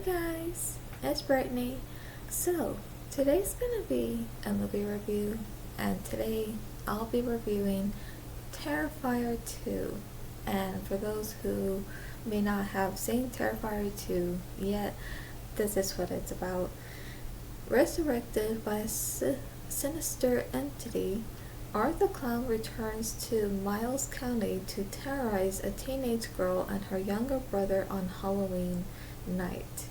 guys, it's Brittany. So, today's gonna be a movie review, and today I'll be reviewing Terrifier 2. And for those who may not have seen Terrifier 2 yet, this is what it's about. Resurrected by a sinister entity, Art the Clown returns to Miles County to terrorize a teenage girl and her younger brother on Halloween night.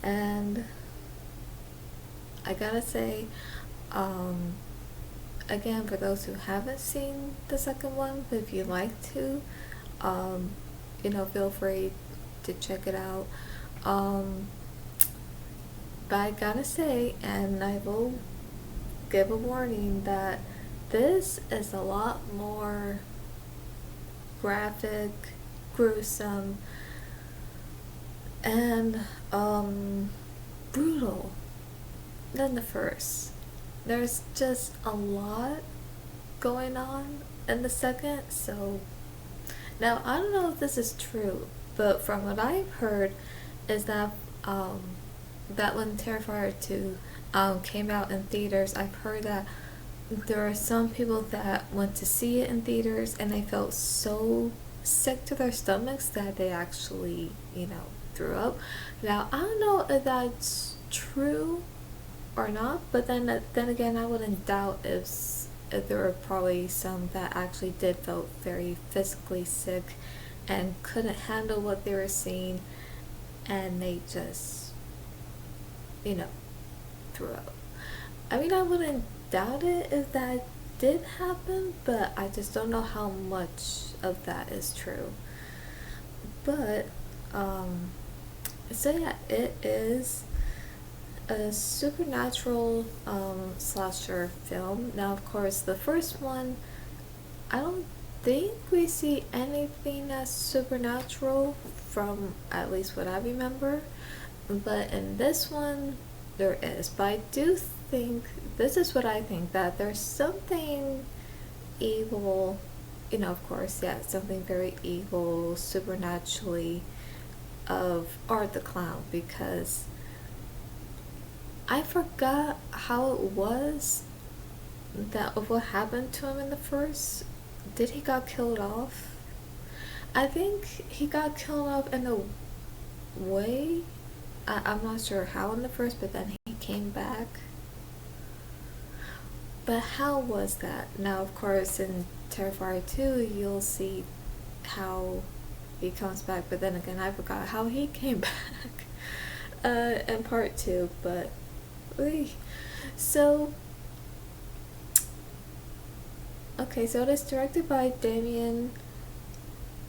And I gotta say, again, for those who haven't seen the second one, but if you'd like to, feel free to check it out. But I gotta say, and I will give a warning that this is a lot more graphic, gruesome, and brutal than the first. There's just a lot going on in the second, so now I don't know if this is true, but from what I've heard is that that when Terrifier 2 came out in theaters, I've heard that there are some people that went to see it in theaters and they felt so sick to their stomachs that they actually, threw up. Now, I don't know if that's true or not, but then again, I wouldn't doubt if there were probably some that actually did felt very physically sick and couldn't handle what they were seeing, and they just, threw up. I mean, I wouldn't doubt it if that did happen, but I just don't know how much of that is true. But, so yeah, it is a supernatural slasher film. Now, of course, the first one, I don't think we see anything that's supernatural from at least what I remember, but in this one there is. But I do think, this is what I think, that there's something evil, of course, yeah, something very evil supernaturally of Art the Clown, because I forgot how it was that of what happened to him in the first. Did he got killed off? I think he got killed off in a way. I'm not sure how in the first, but then he came back. But how was that? Now, of course, in Terrifier 2, you'll see how he comes back, but then again, I forgot how he came back in part 2, but so okay, so it is directed by Damien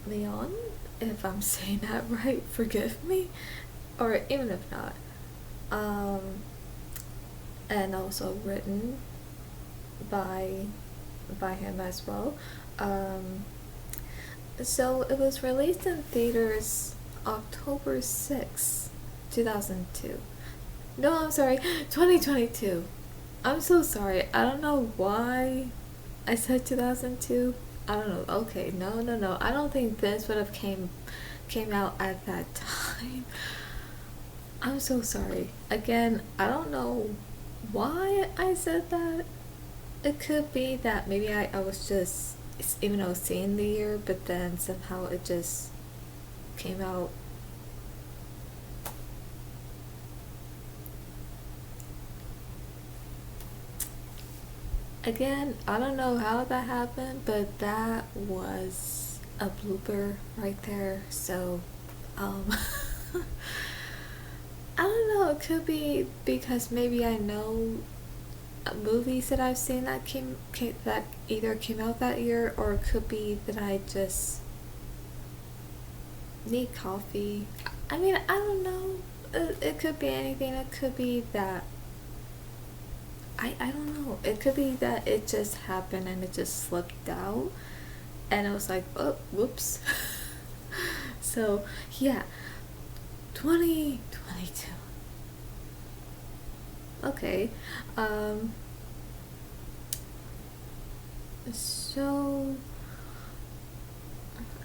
Leon, if I'm saying that right, forgive me, or even if not, and also written by him as well. So it was released in theaters October 6, 2002. No, I'm sorry, 2022. I'm so sorry. I don't know why I said 2002. I don't know. Okay, no. I don't think this would have came out at that time. I'm so sorry. Again, I don't know why I said that. It could be that maybe I was just, even though seeing the year, but then somehow it just came out. Again, I don't know how that happened, but that was a blooper right there. So, I don't know. It could be because maybe I know movies that I've seen that that either came out that year, or it could be that I just need coffee. I mean, I don't know. It could be anything. It could be that I don't know. It could be that it just happened and it just slipped out, and it was like, oh, whoops. So yeah, 2022. Okay. So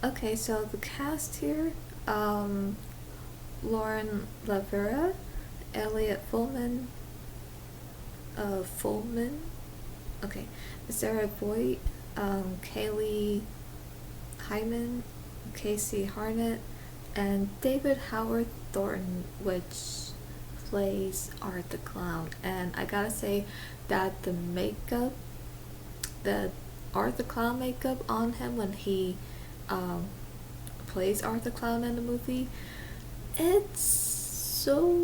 okay, so the cast here, Lauren Lavera, Elliot Fullman, okay, Sarah Voigt, Kaylee Hyman, Casey Harnett, and David Howard Thornton, which plays Art the Clown. And I gotta say that the Art the Clown makeup on him when he um, plays Art the Clown in the movie, it's so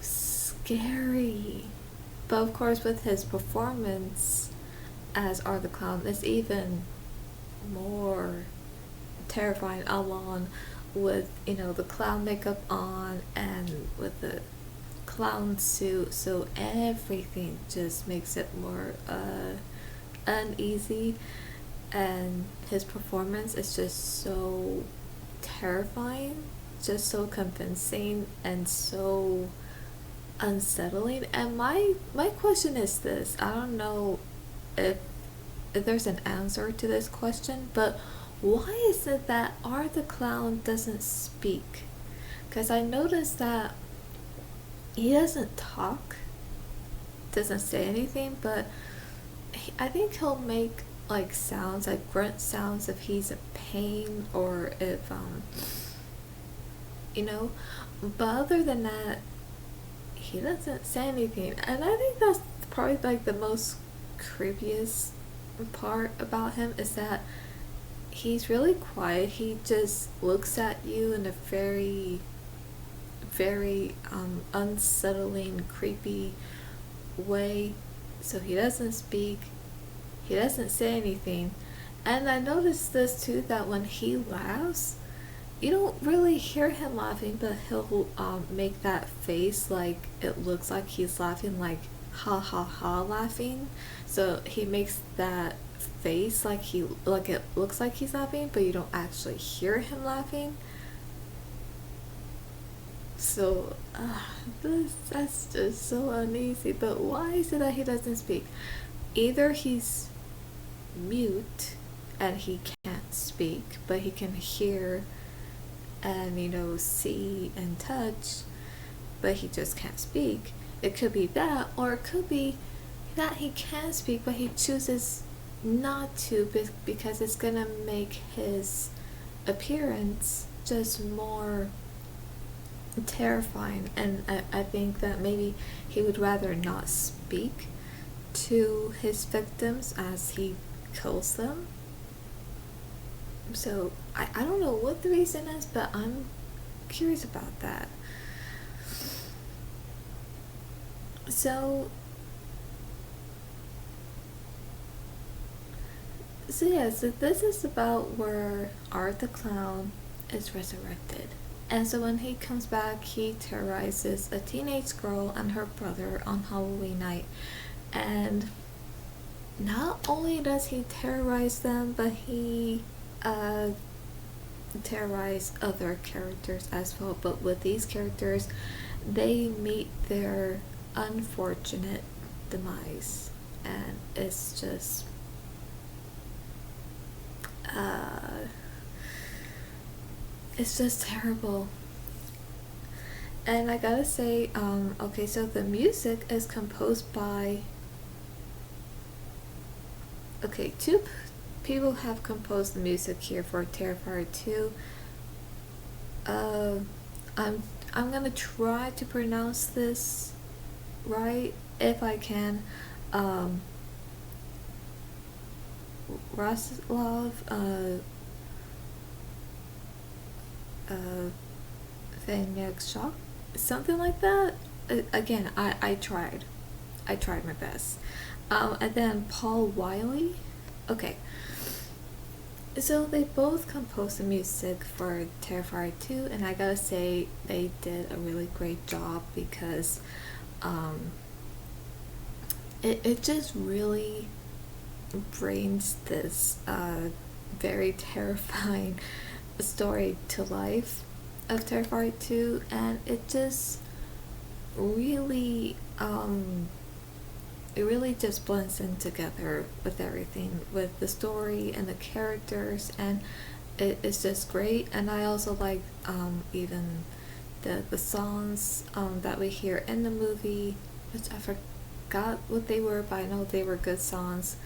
scary. But of course, with his performance as Art the Clown, it's even more terrifying, along with the clown makeup on and with the clown suit, so everything just makes it more uneasy, and his performance is just so terrifying, just so convincing and so unsettling. And my question is this: I don't know if there's an answer to this question, but why is it that Art the Clown doesn't speak? Because I noticed that he doesn't talk, doesn't say anything, but I think he'll make like sounds, like grunt sounds, if he's in pain or if you know. But other than that, he doesn't say anything, and I think that's probably like the most creepiest part about him, is that he's really quiet. He just looks at you in a very, very unsettling, creepy way. So he doesn't speak, he doesn't say anything. And I noticed this too, that when he laughs, you don't really hear him laughing, but he'll make that face like it looks like he's laughing, like ha ha ha laughing. So he makes that face like it looks like he's laughing, but you don't actually hear him laughing. So that's just so uneasy. But why is it that he doesn't speak? Either he's mute and he can't speak, but he can hear and see and touch, but he just can't speak. It could be that, or it could be that he can speak, but he chooses not to, because it's gonna make his appearance just more terrifying. And I think that maybe he would rather not speak to his victims as he kills them. So I don't know what the reason is, but I'm curious about that. So yeah, so this is about where Art the Clown is resurrected. And so when he comes back, he terrorizes a teenage girl and her brother on Halloween night. And not only does he terrorize them, but he terrorize other characters as well. But with these characters, they meet their unfortunate demise, and it's just terrible. And I gotta say, okay, so the music is composed by, two people have composed the music here for Terrifier 2. I'm gonna try to pronounce this right if I can. Roslov Vanyakshok, something like that. Again, I tried my best. And then Paul Wiley. Okay, so they both composed the music for Terrifier 2, and I gotta say they did a really great job, because it just really brings this very terrifying story to life of Terrifier 2, and it just really it really just blends in together with everything, with the story and the characters, and it's just great. And I also like even the songs that we hear in the movie, which I forgot what they were, but I know they were good songs.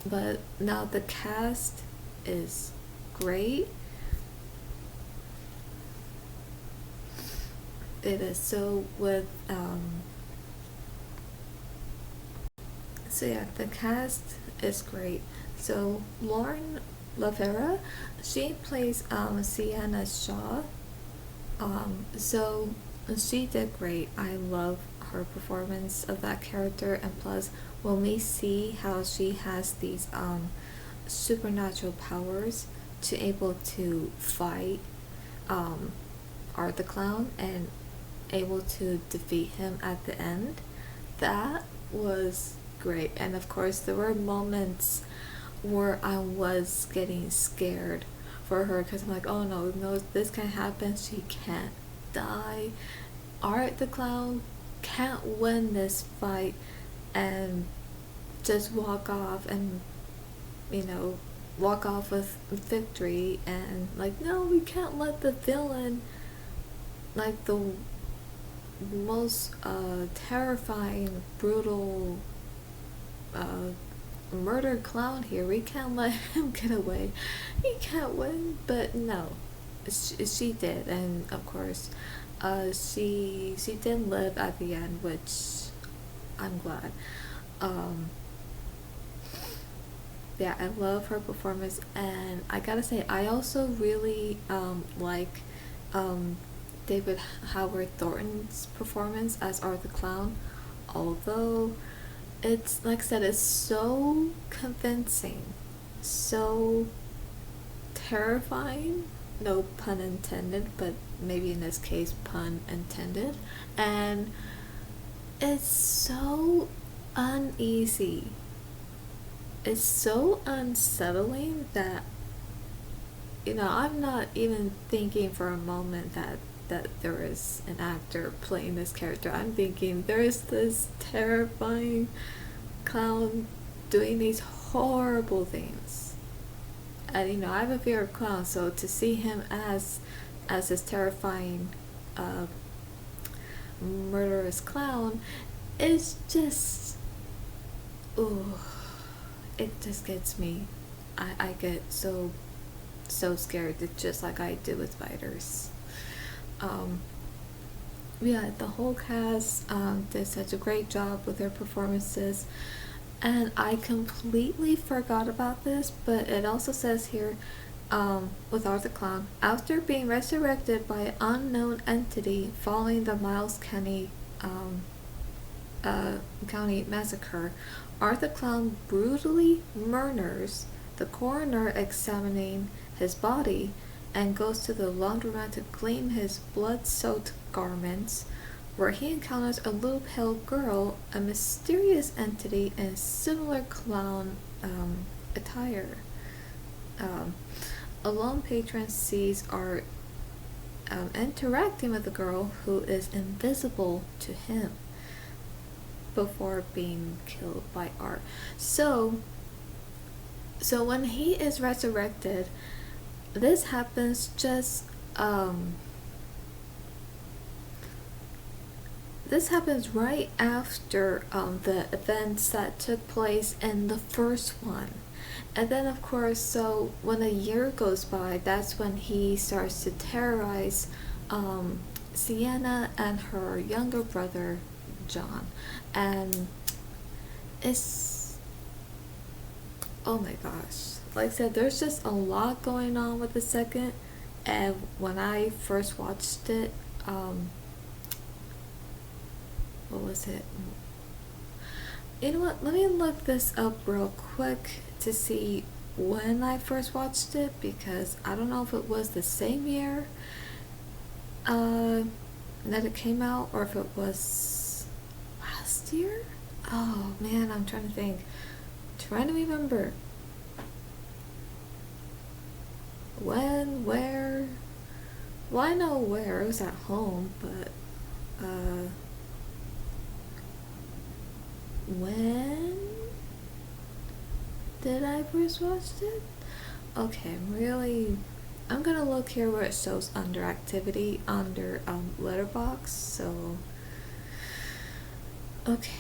But now the cast is great. It is so with so yeah, the cast is great. So Lauren Lavera, she plays Sienna Shaw. So she did great. I love her performance of that character, and plus when we see how she has these supernatural powers to able to fight Art the Clown and able to defeat him at the end, that was great. And of course there were moments where I was getting scared for her because I'm like, oh no, no, this can't happen. She can't die. Art the Clown can't win this fight and just walk off and, you know, walk off with victory. And like, no, we can't let the villain, like the most terrifying, brutal murder clown here, we can't let him get away. He can't win. But no, she did. And of course she did live at the end, which I'm glad. Yeah, I love her performance. And I gotta say, I also really like David Howard Thornton's performance as Art the Clown, although it's, like I said, it's so convincing, so terrifying, no pun intended, but maybe in this case pun intended, and it's so uneasy, it's so unsettling that, you know, I'm not even thinking for a moment that there is an actor playing this character. I'm thinking there is this terrifying clown doing these horrible things. And you know, I have a fear of clowns, so to see him as this terrifying murderous clown is just, ooh, it just gets me. I get so scared. It's just like I do with spiders. Yeah, the whole cast did such a great job with their performances, and I completely forgot about this, but it also says here with Art the Clown, after being resurrected by an unknown entity following the Miles County massacre, Art the Clown brutally murders the coroner examining his body and goes to the laundromat to clean his blood-soaked garments, where he encounters a little pale girl, a mysterious entity in similar clown attire. A lone patron sees Art interacting with the girl, who is invisible to him, before being killed by Art. So when he is resurrected, this happens just this happens right after the events that took place in the first one. And then of course, so when a year goes by, that's when he starts to terrorize Sienna and her younger brother John. And it's, oh my gosh, like I said, there's just a lot going on with the second. And when I first watched it, what was it? You know what? Let me look this up real quick to see when I first watched it, because I don't know if it was the same year that it came out, or if it was last year. Oh man, I'm trying to think. Trying to remember. When, where? Well, I know where. It was at home, but when did I first watch it? Okay, I'm really I'm gonna look here where it shows under activity under letterbox. So okay.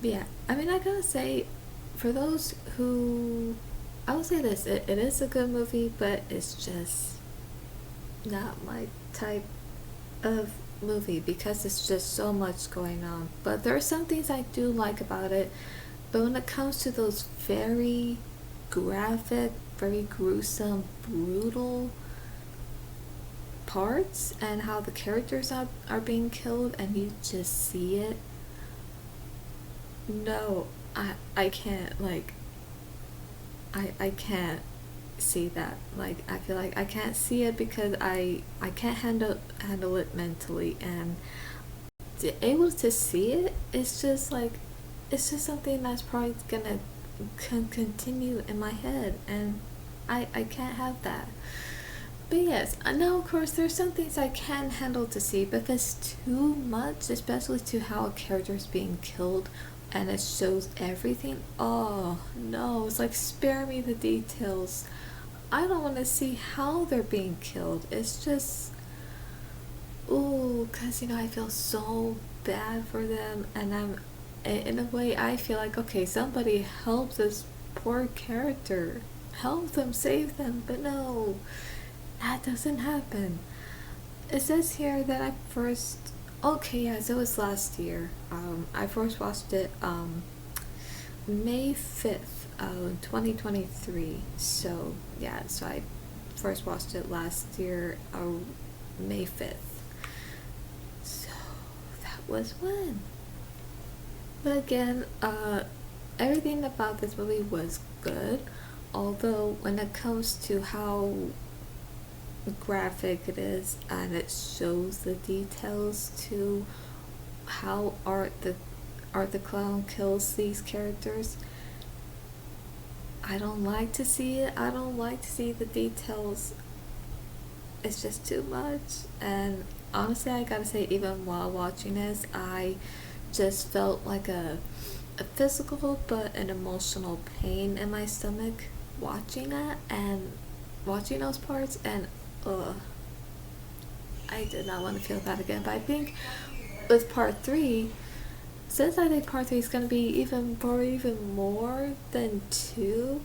But yeah, I mean, I gotta say, for those who, I will say this, it is a good movie, but it's just not my type of movie because it's just so much going on. But there are some things I do like about it. But when it comes to those very graphic, very gruesome, brutal parts and how the characters are being killed and you just see it, no, I can't, like, I can't see that. Like, I feel like I can't see it because I can't handle it mentally, and able to see it, it's just like, it's just something that's probably gonna continue in my head, and I can't have that. But yes, I know, of course, there's some things I can handle to see, but if it's too much, especially to how a character is being killed and it shows everything, oh no, it's like, spare me the details. I don't want to see how they're being killed. It's just, ooh, because, I feel so bad for them, and in a way, I feel like, okay, somebody help this poor character. Help them, save them, but no, that doesn't happen. It says here that I first, okay, yes, it was last year. I first watched it May 5th, 2023. So yeah, so I first watched it last year, May 5th. So that was when. But again, everything about this movie was good. Although when it comes to how graphic it is and it shows the details to how Art the Clown kills these characters, I don't like to see it. I don't like to see the details. It's just too much. And honestly, I gotta say, even while watching this, I just felt like a physical but an emotional pain in my stomach watching that and watching those parts, and I did not want to feel that again. But I think with part three, since I think part three is gonna be even more than two,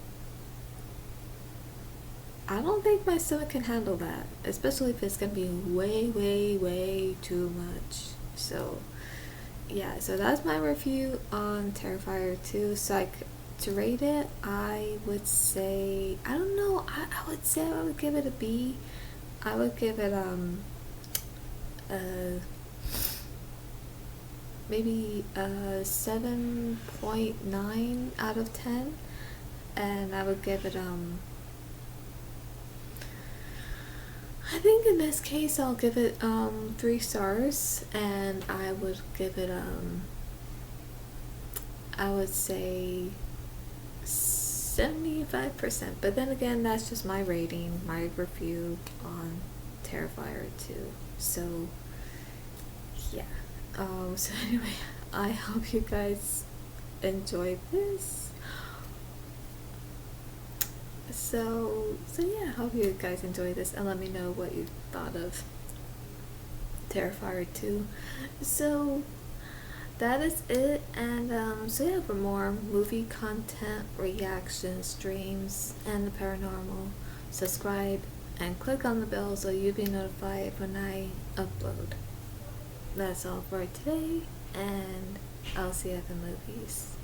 I don't think my stomach can handle that, especially if it's gonna be way, way, way too much. So yeah, so that's my review on Terrifier 2. So like, to rate it, I would say, I don't know, I would say I would give it a B. I would give it maybe a 7.9 out of 10, and I would give it I think in this case I'll give it 3 stars, and I would give it I would say 75%. But then again, that's just my rating, my review on Terrifier 2. So yeah. So anyway, I hope you guys enjoyed this. So yeah, I hope you guys enjoyed this, and let me know what you thought of Terrifier 2. So that is it, and so yeah, for more movie content, reactions, streams, and the paranormal, subscribe and click on the bell so you'll be notified when I upload. That's all for today, and I'll see you at the movies.